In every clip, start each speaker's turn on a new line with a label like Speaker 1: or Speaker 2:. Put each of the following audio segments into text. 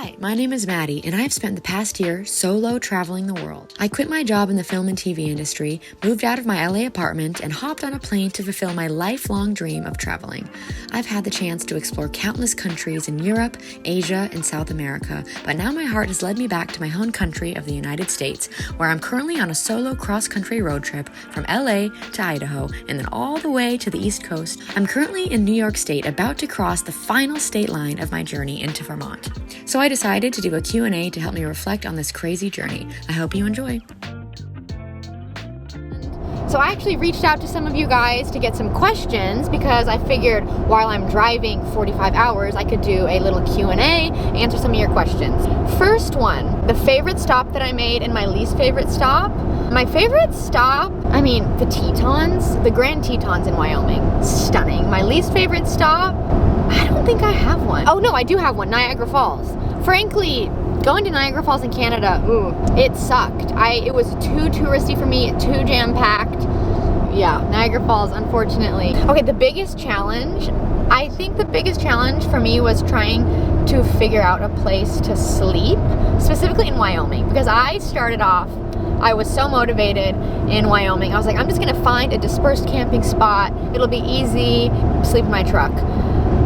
Speaker 1: Hi, my name is Madi, and I have spent the past year solo traveling the world. I quit my job in the film and TV industry, moved out of my LA apartment, and hopped on a plane to fulfill my lifelong dream of traveling. I've had the chance to explore countless countries in Europe, Asia, and South America, but now my heart has led me back to my home country of the United States, where I'm currently on a solo cross-country road trip from LA to Idaho, and then all the way to the East Coast. I'm currently in New York State, about to cross the final state line of my journey into Vermont. So I decided to do a Q&A to help me reflect on this crazy journey. I hope you enjoy.
Speaker 2: So I actually reached out to some of you guys to get some questions because I figured while I'm driving 45 hours, I could do a little Q&A, answer some of your questions. First one, the favorite stop that I made and my least favorite stop. My favorite stop, the Tetons, the Grand Tetons in Wyoming. Stunning. My least favorite stop, I don't think I have one. Oh no, I do have one, Niagara Falls. Frankly, going to Niagara Falls in Canada, it sucked. It was too touristy for me, too jam-packed. Yeah, Niagara Falls, unfortunately. Okay, the biggest challenge, I think the biggest challenge for me was trying to figure out a place to sleep, specifically in Wyoming, because I started off, I was so motivated in Wyoming. I was like, I'm just gonna find a dispersed camping spot. It'll be easy, sleep in my truck.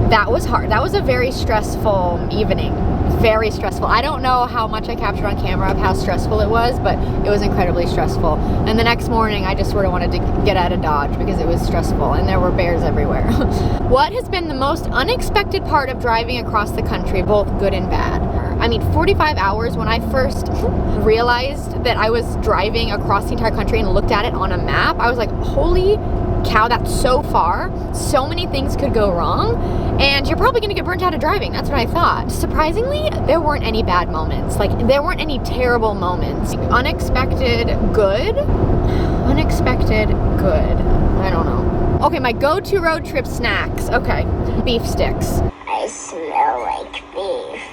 Speaker 2: That was hard. That was a very stressful evening. Very stressful. I don't know how much I captured on camera of how stressful it was, but it was incredibly stressful. And the next morning, I just sort of wanted to get out of Dodge because it was stressful and there were bears everywhere. What has been the most unexpected part of driving across the country, both good and bad? 45 hours, when I first realized that I was driving across the entire country and looked at it on a map, I was like, holy cow, that's so far. So many things could go wrong, and you're probably gonna get burnt out of driving. That's what I thought. Surprisingly, there weren't any bad moments. There weren't any terrible moments. Unexpected good. Unexpected good. I don't know. Okay, my go-to road trip snacks. Okay, beef sticks.
Speaker 3: I smell like beef.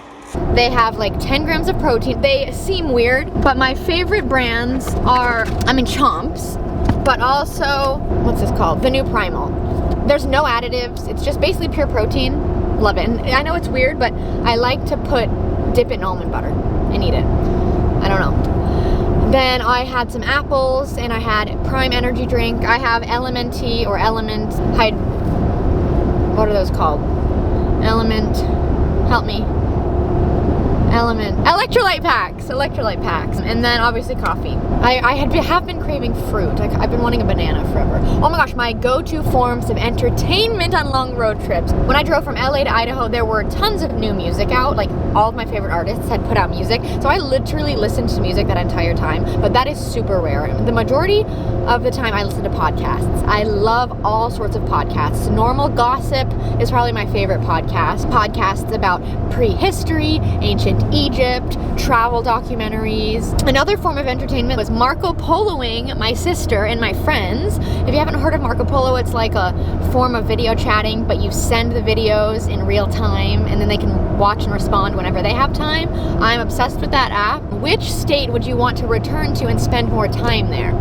Speaker 2: They have 10 grams of protein. They seem weird, but my favorite brands are, Chomps, but also, what's this called? The new Primal. There's no additives. It's just basically pure protein. Love it. And I know it's weird, but I like to dip it in almond butter and eat it. I don't know. Then I had some apples and I had Prime energy drink. I have Elementi or Element. What are those called? Element. Help me. Electrolyte packs, and then obviously coffee. I have been craving fruit. I've been wanting a banana forever. Oh my gosh, my go-to forms of entertainment on long road trips. When I drove from LA to Idaho, there were tons of new music out. All of my favorite artists had put out music, so I literally listened to music that entire time, but that is super rare. The majority of the time I listen to podcasts. I love all sorts of podcasts. Normal Gossip is probably my favorite podcast. Podcasts about prehistory, ancient Egypt, travel documentaries. Another form of entertainment was Marco Poloing my sister and my friends. If you haven't heard of Marco Polo, it's like a form of video chatting, but you send the videos in real time and then they can watch and respond whenever they have time. I'm obsessed with that app. Which state would you want to return to and spend more time there?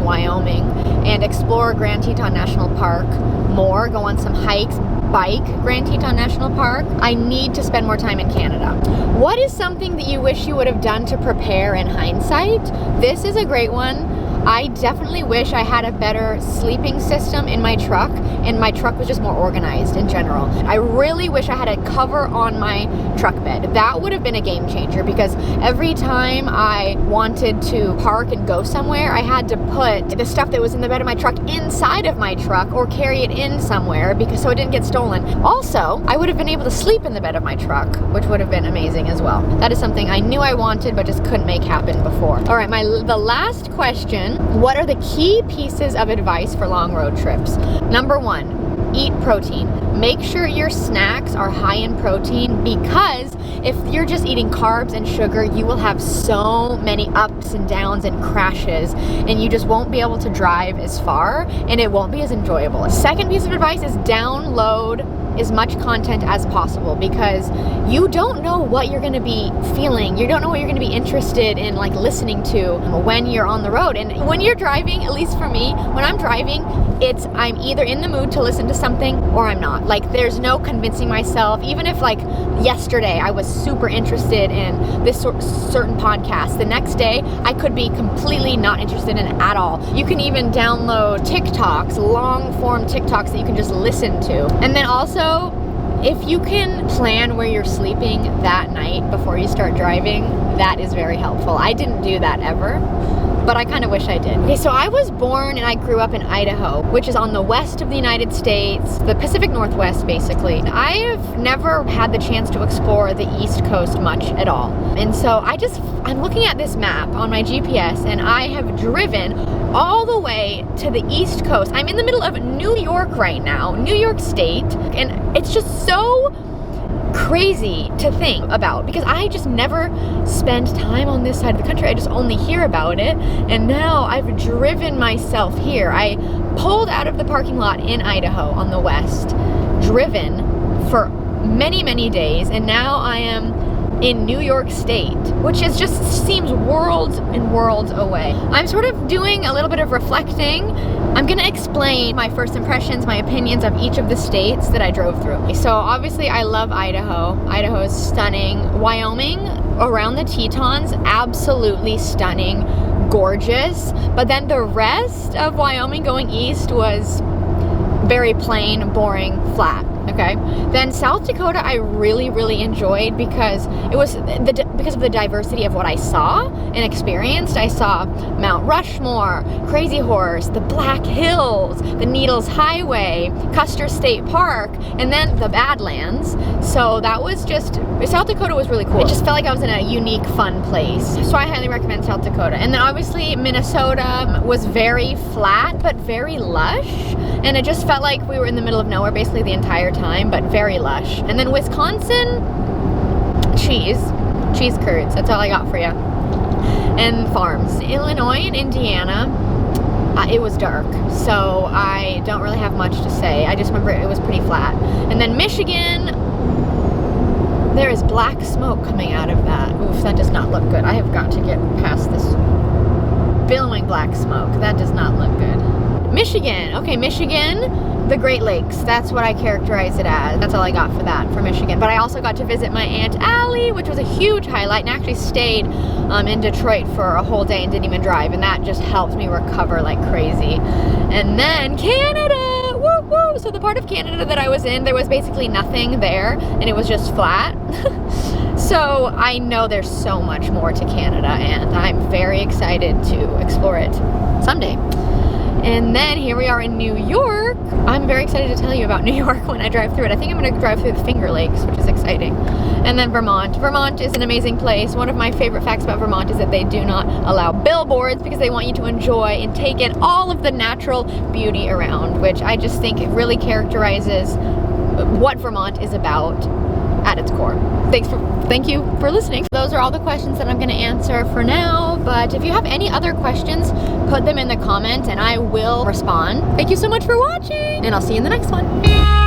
Speaker 2: Wyoming, and explore Grand Teton National Park more, go on some hikes, bike Grand Teton National Park. I need to spend more time in Canada. What is something that you wish you would have done to prepare in hindsight? This is a great one. I definitely wish I had a better sleeping system in my truck, and my truck was just more organized in general. I really wish I had a cover on my truck bed. That would have been a game changer, because every time I wanted to park and go somewhere, I had to put the stuff that was in the bed of my truck inside of my truck or carry it in somewhere so it didn't get stolen. Also, I would have been able to sleep in the bed of my truck, which would have been amazing as well. That is something I knew I wanted but just couldn't make happen before. All right, the last question. What are the key pieces of advice for long road trips? Number 1, eat protein. Make sure your snacks are high in protein, because if you're just eating carbs and sugar, you will have so many ups and downs and crashes, and you just won't be able to drive as far, and it won't be as enjoyable. Second piece of advice is download as much content as possible, because you don't know what you're going to be feeling. You don't know what you're going to be interested in, like, listening to when you're on the road. And when you're driving, at least for me, when I'm driving, I'm either in the mood to listen to something or I'm not. Like, there's no convincing myself. Even if, like, yesterday I was super interested in this certain podcast, the next day I could be completely not interested in it at all. You can even download TikToks, long form TikToks that you can just listen to. And then also, if you can plan where you're sleeping that night before you start driving, that is very helpful. I didn't do that ever, but I kind of wish I did. Okay, so I was born and I grew up in Idaho, which is on the west of the United States, the Pacific Northwest, basically. I have never had the chance to explore the East Coast much at all. And so I'm looking at this map on my GPS, and I have driven all the way to the East Coast. I'm in the middle of New York right now, New York State, and it's just so crazy to think about, because I just never spend time on this side of the country. I just only hear about it, and now I've driven myself here. I pulled out of the parking lot in Idaho on the west, driven for many, many days, and now I am in New York State, which just seems worlds and worlds away. I'm sort of doing a little bit of reflecting. I'm gonna explain my first impressions, my opinions of each of the states that I drove through. So obviously I love Idaho. Idaho is stunning. Wyoming, around the Tetons, absolutely stunning, gorgeous. But then the rest of Wyoming going east was very plain, boring, flat. Okay. Then South Dakota I really, really enjoyed because because of the diversity of what I saw and experienced. I saw Mount Rushmore, Crazy Horse, the Black Hills, the Needles Highway, Custer State Park, and then the Badlands. So South Dakota was really cool. It just felt like I was in a unique, fun place. So I highly recommend South Dakota. And then obviously Minnesota was very flat, but very lush. And it just felt like we were in the middle of nowhere basically the entire time, but very lush. And then Wisconsin, cheese curds, that's all I got for you. And farms. Illinois and Indiana, it was dark, so I don't really have much to say. I just remember it was pretty flat. And then Michigan, there is black smoke coming out of that. Oof, that does not look good. I have got to get past this billowing black smoke. That does not look good. Michigan, okay, Michigan, the Great Lakes, that's what I characterize it as. That's all I got for that, for Michigan. But I also got to visit my Aunt Allie, which was a huge highlight, and actually stayed in Detroit for a whole day and didn't even drive, and that just helped me recover like crazy. And then Canada, woo woo! So the part of Canada that I was in, there was basically nothing there, and it was just flat. So I know there's so much more to Canada, and I'm very excited to explore it someday. And then here we are in New York. I'm very excited to tell you about New York when I drive through it. I think I'm going to drive through the Finger Lakes, which is exciting. And then Vermont. Vermont is an amazing place. One of my favorite facts about Vermont is that they do not allow billboards because they want you to enjoy and take in all of the natural beauty around, which I just think it really characterizes what Vermont is about at its core. Thank you for listening. Those are all the questions that I'm going to answer for now, but if you have any other questions, put them in the comments and I will respond. Thank you so much for watching, and I'll see you in the next one.